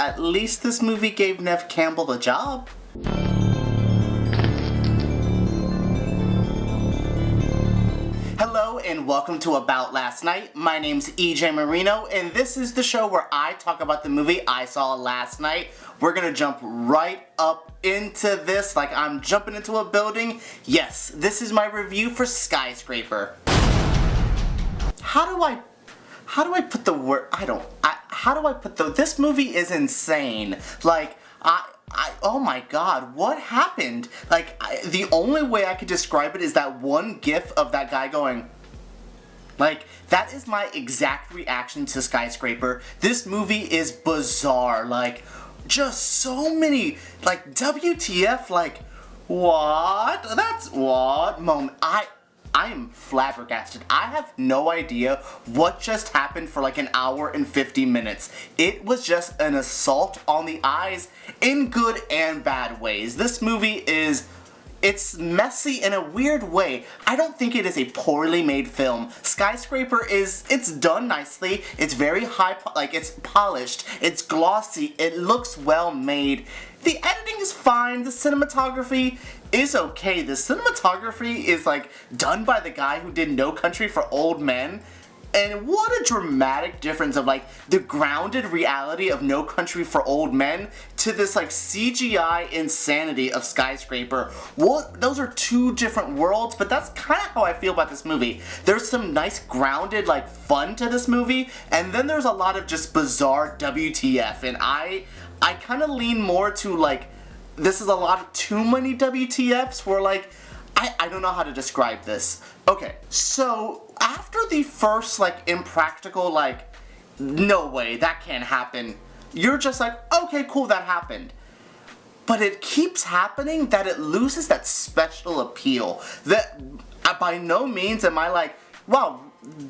at least this movie gave Neve Campbell a job. Hello and welcome to About Last Night. My name's EJ Marino and this is the show where I talk about the movie I saw last night. We're gonna jump right up into this like I'm jumping into a building. Yes, this is my review for Skyscraper. How do I put the word, this movie is insane. Like, oh my god, what happened? Like, the only way I could describe it is that one gif of that guy going, like, that is my exact reaction to Skyscraper. This movie is bizarre, like, just so many, like, WTF, like, what? That's what moment. I am flabbergasted. I have no idea what just happened for like an hour and 50 minutes. It was just an assault on the eyes in good and bad ways. This movie it's messy in a weird way. I don't think it is a poorly made film. Skyscraper it's done nicely. It's very it's polished. It's glossy. It looks well made. The editing is fine. The cinematography is okay. The cinematography is like done by the guy who did No Country for Old Men. And what a dramatic difference of like the grounded reality of No Country for Old Men to this like CGI insanity of Skyscraper. Those are two different worlds, but that's kind of how I feel about this movie. There's some nice grounded like fun to this movie, and then there's a lot of just bizarre WTF, and I kind of lean more to like, this is a lot of too many WTFs where like, I don't know how to describe this. Okay, so after the first like impractical like, no way, that can't happen, you're just like, okay, cool, that happened. But it keeps happening that it loses that special appeal. That by no means am I like, wow,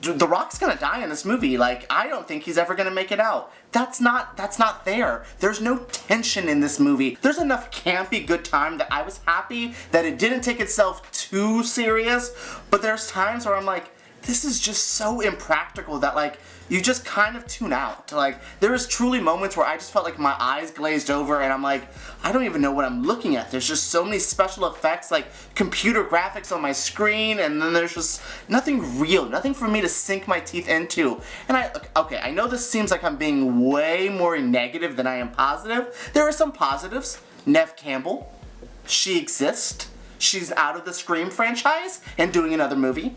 The Rock's gonna die in this movie. Like, I don't think he's ever gonna make it out. That's not there. There's no tension in this movie. There's enough campy good time that I was happy that it didn't take itself too serious, but there's times where I'm like, this is just so impractical that like, you just kind of tune out. Like, there is truly moments where I just felt like my eyes glazed over and I'm like, I don't even know what I'm looking at. There's just so many special effects, like computer graphics on my screen, and then there's just nothing real, nothing for me to sink my teeth into. And I know this seems like I'm being way more negative than I am positive. There are some positives. Neve Campbell, she exists. She's out of the Scream franchise and doing another movie.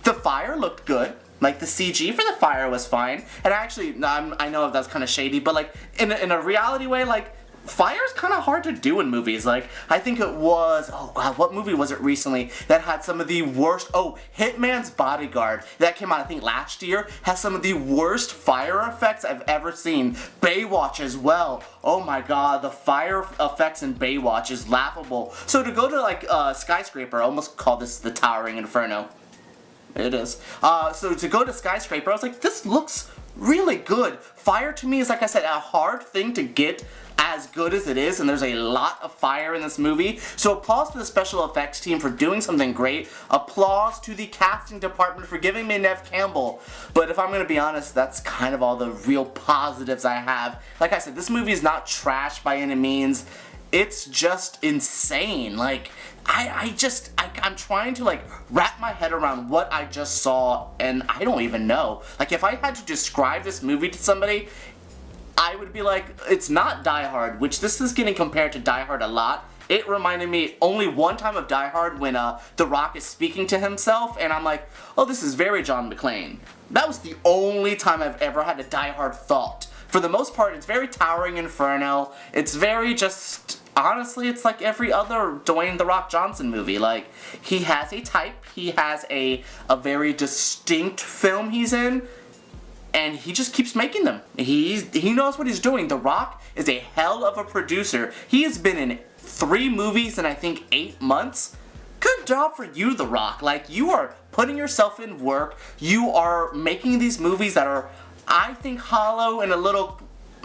The fire looked good. Like, the CG for the fire was fine. And actually, I know that's kind of shady, but like, in a reality way, like, fire's kind of hard to do in movies. Like, I think it was, oh god, what movie was it recently that had some of the worst, Hitman's Bodyguard, that came out I think last year, has some of the worst fire effects I've ever seen. Baywatch as well. Oh my god, the fire effects in Baywatch is laughable. So to go to like Skyscraper, I almost call this the Towering Inferno. It is. So to go to Skyscraper, I was like, this looks really good. Fire to me is, like I said, a hard thing to get as good as it is, and there's a lot of fire in this movie. So applause to the special effects team for doing something great. Applause to the casting department for giving me Neve Campbell. But if I'm gonna be honest, that's kind of all the real positives I have. Like I said, this movie is not trash by any means. It's just insane. Like, I'm trying to like wrap my head around what I just saw, and I don't even know. Like, if I had to describe this movie to somebody, I would be like, it's not Die Hard, which this is getting compared to Die Hard a lot. It reminded me only one time of Die Hard when The Rock is speaking to himself, and I'm like, oh, this is very John McClane. That was the only time I've ever had a Die Hard thought. For the most part, it's very Towering Inferno. It's very just, honestly, it's like every other Dwayne "The Rock" Johnson movie. Like, he has a type, he has a very distinct film he's in, and he just keeps making them. He knows what he's doing. The Rock is a hell of a producer. He has been in 3 movies in I think 8 months. Good job for you, The Rock. Like, you are putting yourself in work. You are making these movies that are, I think, hollow and a little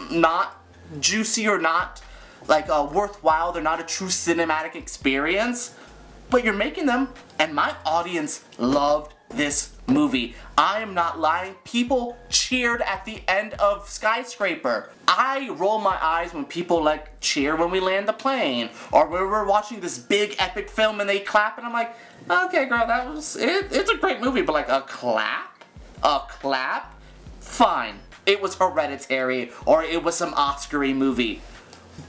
not juicy or not like worthwhile. They're not a true cinematic experience, but you're making them, and my audience loved this movie. I am not lying. People cheered at the end of Skyscraper. I roll my eyes when people like cheer when we land the plane, or when we're watching this big epic film and they clap, and I'm like, okay, girl, that was it. It's a great movie, but like a clap, fine. It was Hereditary, or it was some Oscar-y movie.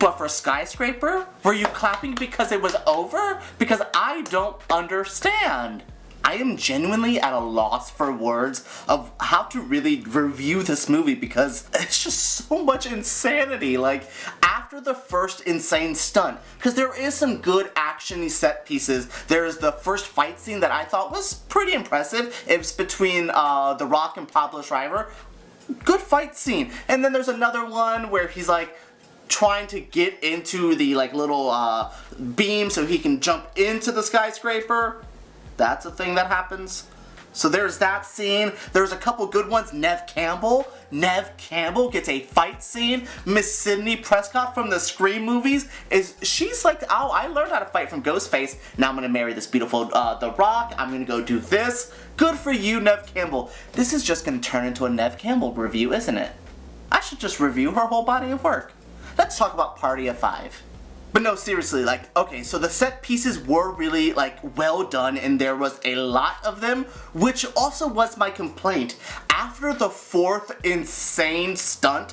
But for Skyscraper, were you clapping because it was over? Because I don't understand. I am genuinely at a loss for words of how to really review this movie because it's just so much insanity. Like, after the first insane stunt, because there is some good action-y set pieces. There's the first fight scene that I thought was pretty impressive. It was between The Rock and Pablo Schreiber. Good fight scene. And then there's another one where he's like trying to get into the like little beam so he can jump into the skyscraper. That's a thing that happens. So there's that scene. There's a couple good ones. Neve Campbell gets a fight scene. Miss Sidney Prescott from the Scream movies she's like, oh, I learned how to fight from Ghostface. Now I'm gonna marry this beautiful The Rock. I'm gonna go do this. Good for you, Neve Campbell. This is just gonna turn into a Neve Campbell review, isn't it? I should just review her whole body of work. Let's talk about Party of Five. But no, seriously, like, okay, so the set pieces were really, like, well done, and there was a lot of them, which also was my complaint. After the fourth insane stunt,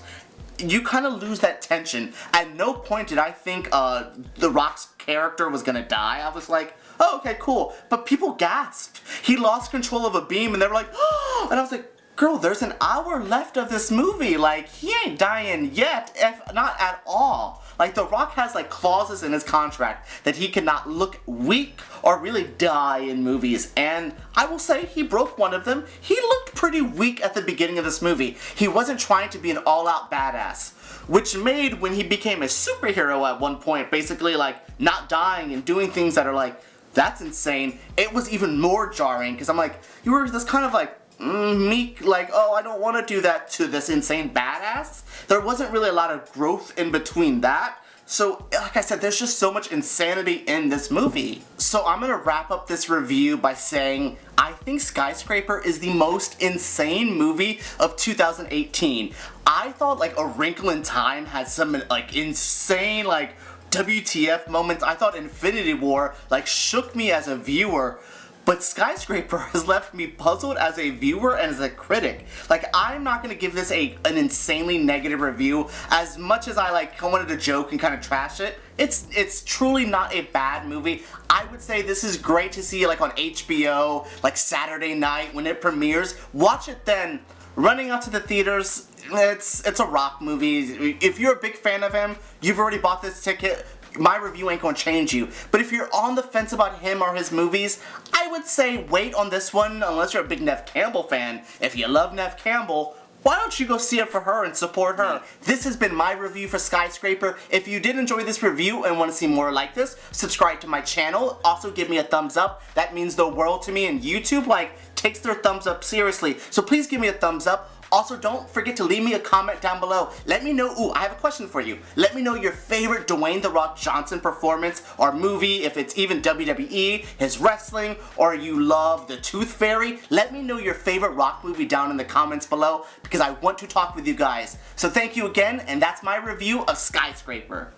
you kind of lose that tension. At no point did I think The Rock's character was gonna die. I was like, oh, okay, cool. But people gasped. He lost control of a beam, and they were like, oh, and I was like, girl, there's an hour left of this movie. Like, he ain't dying yet, if not at all. Like, The Rock has, like, clauses in his contract that he cannot look weak or really die in movies. And I will say, he broke one of them. He looked pretty weak at the beginning of this movie. He wasn't trying to be an all-out badass. Which made, when he became a superhero at one point, basically, like, not dying and doing things that are, like, that's insane. It was even more jarring, because I'm like, you were this kind of, like, meek, like, oh, I don't want to do that, to this insane badass. There wasn't really a lot of growth in between that. So, like I said, there's just so much insanity in this movie. So I'm gonna wrap up this review by saying I think Skyscraper is the most insane movie of 2018. I thought like A Wrinkle in Time had some like insane like WTF moments. I thought Infinity War like shook me as a viewer. But Skyscraper has left me puzzled as a viewer and as a critic. Like, I'm not gonna give this an insanely negative review. As much as I like wanted to joke and kind of trash it, it's truly not a bad movie. I would say this is great to see like on HBO, like Saturday night when it premieres. Watch it then. Running out to the theaters, it's a Rock movie. If you're a big fan of him, you've already bought this ticket. My review ain't gonna change you. But if you're on the fence about him or his movies, I would say wait on this one unless you're a big Neve Campbell fan. If you love Neve Campbell, why don't you go see it for her and support her? This has been my review for Skyscraper. If you did enjoy this review and want to see more like this, subscribe to my channel. Also give me a thumbs up. That means the world to me, and YouTube like takes their thumbs up seriously. So please give me a thumbs up. Also, don't forget to leave me a comment down below. Let me know, ooh, I have a question for you. Let me know your favorite Dwayne "The Rock" Johnson performance or movie, if it's even WWE, his wrestling, or you love The Tooth Fairy. Let me know your favorite Rock movie down in the comments below because I want to talk with you guys. So thank you again, and that's my review of Skyscraper.